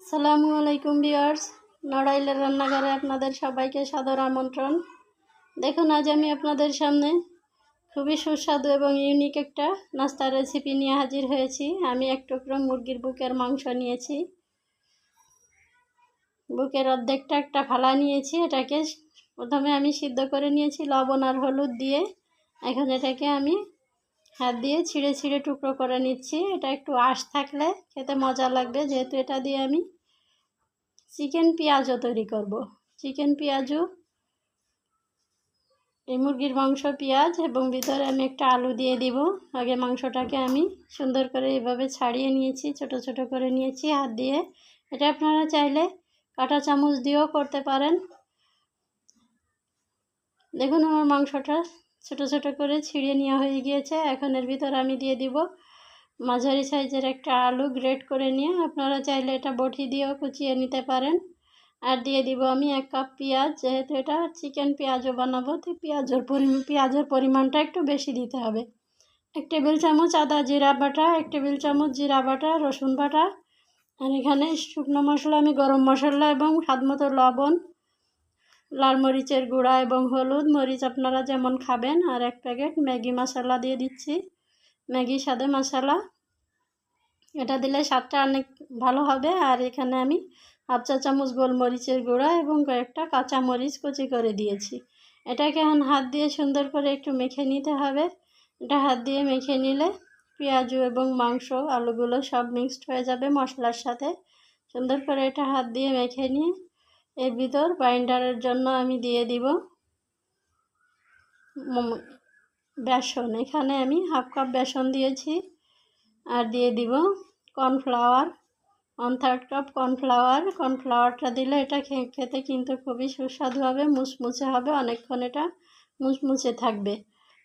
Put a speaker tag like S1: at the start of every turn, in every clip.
S1: আসসালামু আলাইকুম ভিউয়ার্স, নড়াইলের রান্নাঘরে আপনাদের সবাইকে সাদর আমন্ত্রণ। দেখুন, আজ আমি আপনাদের সামনে খুবই সুস্বাদু এবং ইউনিক একটা নাস্তার রেসিপি নিয়ে হাজির হয়েছি। আমি এক টুকরো মুরগির বুকের মাংস নিয়েছি। বুকের অর্ধেকটা একটা ফালা নিয়েছি। এটাকে প্রথমে আমি সিদ্ধ করে নিয়েছি লবণ আর হলুদ দিয়ে। এখন এটাকে আমি হাত দিয়ে ছিঁড়ে ছিঁড়ে টুকরো করে নিচ্ছি। এটা একটু আঁশ থাকলে খেতে মজা লাগবে, যেহেতু এটা দিয়ে আমি চিকেন পেঁয়াজও তৈরি করব। চিকেন পেঁয়াজও, এই মুরগির মাংস পেঁয়াজ এবং ভিতরে আমি একটা আলু দিয়ে দিব। আগে মাংসটাকে আমি সুন্দর করে এভাবে ছাড়িয়ে নিয়েছি, ছোট ছোট করে নিয়েছি হাত দিয়ে। এটা আপনারা চাইলে কাঁটা চামচ দিয়েও করতে পারেন। দেখুন, আমার মাংসটা ছোট ছোট করে ছিঁড়ে নেওয়া হয়ে গিয়েছে। এখন এর ভিতরে আমি দিয়ে দিব মাঝারি সাইজের একটা আলু গ্রেট করে নিয়ে, আপনারা চাইলে এটা বটি দিয়েও কুচিয়ে নিতে পারেন। আর দিয়ে দিব আমি 1 কাপ পেঁয়াজ, যেহেতু এটা চিকেন পেঁয়াজও বানাবো, তো পেঁয়াজের পরিমাণটা একটু বেশি দিতে হবে। 1 টেবিল চামচ আদা জিরা বাটা, 1 টেবিল চামচ জিরা বাটা, রসুন বাটা। আর এখানে শুকনো মশলা আমি গরম মশলা এবং স্বাদমতো লবণ, লাল মরিচের গুঁড়া এবং হলুদ, মরিচ আপনারা যেমন খাবেন, আর 1 প্যাকেট ম্যাগি মশলা দিয়ে দিচ্ছি, ম্যাগি স্বাদে মশলা। এটা দিলে স্বাদটা অনেক ভালো হবে। আর এখানে আমি 1/2 চা চামচ গোলমরিচের গুঁড়া এবং কয়েকটা কাঁচা মরিচ কুচি করে দিয়েছি। এটাকে এখন হাত দিয়ে সুন্দর করে একটু মেখে নিতে হবে। এটা হাত দিয়ে মেখে নিলে পেঁয়াজ এবং মাংস আলুগুলো সব মিক্সড হয়ে যাবে মশলার সাথে। সুন্দর করে এটা হাত দিয়ে মেখে নিয়ে এর ভিতর বাইন্ডারের জন্য আমি দিয়ে দিব বেসন। এখানে আমি 1/2 কাপ বেসন দিয়েছি। আর দিয়ে দিব কর্নফ্লাওয়ার, 1/3 কাপ কর্নফ্লাওয়ারটা দিলে এটা খেতে কিন্তু খুবই সুস্বাদু হবে, মুচমুচে হবে, অনেকক্ষণ এটা মুচমুচে থাকবে।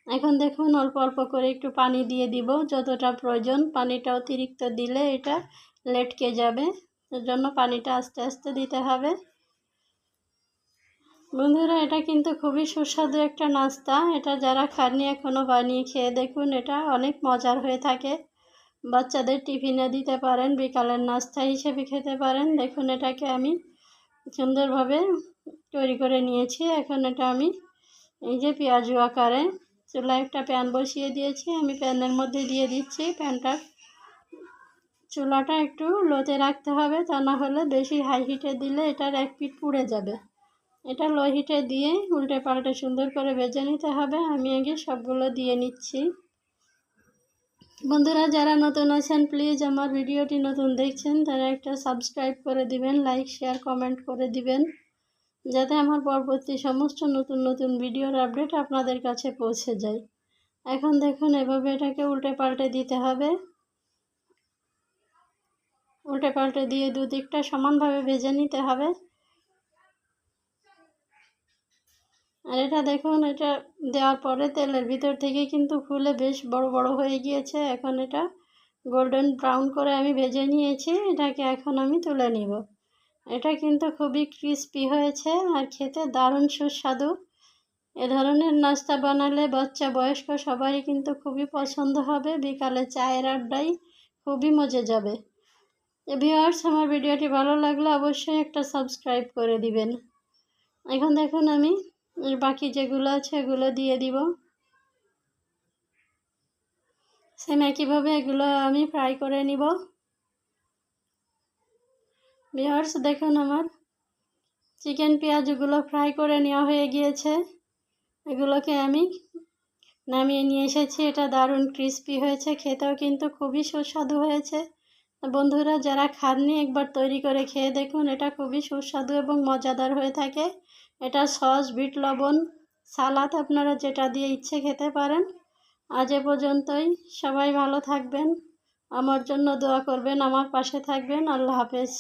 S1: এখন দেখুন, অল্প অল্প করে একটু পানি দিয়ে দিব, যতটা প্রয়োজন। পানিটা অতিরিক্ত দিলে এটা লেটকে যাবে, এর জন্য পানিটা আস্তে আস্তে দিতে হবে। বন্ধুরা, এটা কিন্তু খুবই সুস্বাদু একটা নাস্তা। এটা যারা খাননি এখনও বানিয়ে খেয়ে দেখুন, এটা অনেক মজার হয়ে থাকে। বাচ্চাদের টিফিনে দিতে পারেন, বিকালের নাস্তা হিসেবে খেতে পারেন। দেখুন, এটাকে আমি সুন্দরভাবে তৈরি করে নিয়েছি। এখন এটা আমি এই যে পেঁয়াজু আকারে চুলায় একটা প্যান বসিয়ে দিয়েছি। আমি প্যানের মধ্যে দিয়ে দিচ্ছি। প্যানটার চুলাটা একটু লোতে রাখতে হবে, তা না হলে বেশি হাই হিটে দিলে এটার এক পিঠ পুড়ে যাবে। এটা লো হিটে দিয়ে উল্টে পাল্টে সুন্দর করে ভেজে নিতে হবে। আমি আগে সবগুলো দিয়ে নিচ্ছি। বন্ধুরা, যারা নতুন আছেন, প্লিজ আমার ভিডিওটি নতুন দেখছেন তারা একটা সাবস্ক্রাইব করে দিবেন, লাইক শেয়ার কমেন্ট করে দিবেন, যাতে আমার পরবর্তী সমস্ত নতুন নতুন ভিডিওর আপডেট আপনাদের কাছে পৌঁছে যায়। এখন দেখুন, এভাবে এটাকে উল্টে পাল্টে দিতে হবে। উল্টে পাল্টে দিয়ে দুদিকটা সমানভাবে ভেজে নিতে হবে। আর এটা দেখুন, এটা দেওয়ার পরে তেলের ভিতর থেকে কিন্তু ফুলে বেশ বড় বড় হয়ে গিয়েছে। এখন এটা গোল্ডেন ব্রাউন করে আমি ভেজে নিয়েছি। এটাকে এখন আমি তুলে নিব। এটা কিন্তু খুবই ক্রিস্পি হয়েছে আর খেতে দারুণ সুস্বাদু। এ ধরনের নাস্তা বানালে বাচ্চা বয়স্ক সবারই কিন্তু খুবই পছন্দ হবে। বিকালে চায়ের আড্ডায় খুবই মজে যাবে। ভিউয়ার্স, আমার ভিডিওটি ভালো লাগলে অবশ্যই একটা সাবস্ক্রাইব করে দিবেন। এখন দেখুন, আমি বাকি যেগুলো আছে এগুলো দিয়ে দিব। সেম একইভাবে এগুলো আমি ফ্রাই করে নিব। ভিউয়ার্স, দেখুন, আমার চিকেন পেঁয়াজগুলো ফ্রাই করে নেওয়া হয়ে গিয়েছে। এগুলোকে আমি নামিয়ে নিয়ে এসেছি। এটা দারুণ ক্রিস্পি হয়েছে, খেতেও কিন্তু খুবই সুস্বাদু হয়েছে। বন্ধুরা, যারা খাননি একবার তৈরি করে খেয়ে দেখুন, এটা খুবই সুস্বাদু এবং মজাদার হয়ে থাকে। এটা সস, বিট লবণ, সালাদ আপনারা যেটা দিয়ে ইচ্ছে খেতে পারেন। আজ এ পর্যন্তই। সবাই ভালো থাকবেন, আমার জন্য দোয়া করবেন, আমার পাশে থাকবেন। আল্লাহ হাফেজ।